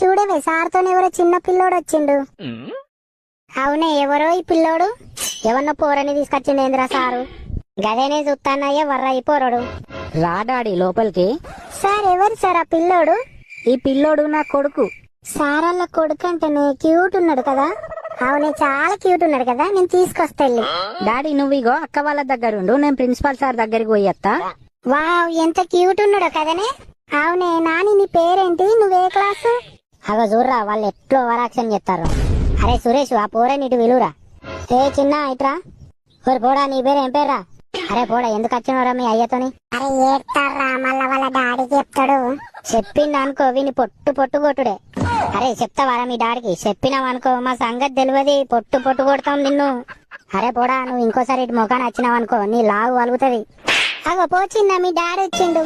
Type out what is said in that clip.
చూడవే సార్తో ఎవరో చిన్న పిల్లోడు వచ్చిండు. అవునే ఎవరో ఈ పిల్లోడు, ఎవరినో పోరని తీసుకొచ్చిండేంద్రా సారు. గదేనే చూస్తానయ్యా వర్ర ఈ పోరడు. రా డాడీ లోపలికి. సార్ ఎవరు సార్ ఆ పిల్లోడు? ఈ పిల్లోడు నా కొడుకు. సార్ వాళ్ళ కొడుకు అంటేనే క్యూట్ ఉన్నాడు కదా? అవునే చాలా క్యూట్ ఉన్నాడు కదా, నేను తీసుకొస్తా. డాడీ నువ్వు ఇగో అక్క వాళ్ళ దగ్గర ఉండు, నేను ప్రిన్సిపాల్ సార్ దగ్గరికి పోయేస్తా. వావ్ ఎంత క్యూట్ ఉన్నాడో కదనే. అవునే నాని నీ పేరేంటి, నువ్వే క్లాసు? అగో చూర్రా వాళ్ళు ఎట్లో ఓవరాక్షన్ చేస్తారు. అరే సురేష్ ఆ పోరని ఇటు విలురా. ఏ చిన్న ఇట్రా. ఒరు పోడా నీ పేరు ఏం పేర్రా? అరే పోడా ఎందుకు వచ్చినవరా మీ అయ్యతోని? అరే ఏడ్తారా మళ్ళా వాళ్ళ డాడీకి చెప్తాడు. చెప్పిండు అనుకో విని పొట్టు పొట్టు కొట్టుడే. అరే చెప్తావారా మీ డాడీకి? చెప్పినావనుకో మా సంగతి తెలియదు, పొట్టు పొట్టు కొడతాం నిన్ను. అరే పోడా నువ్వు ఇంకోసారి ఇటు ముఖాన్ని వచ్చినావనుకో నీ లాగు వలుగుతుంది. అగో పోచిందా మీ డాడీ వచ్చిండు.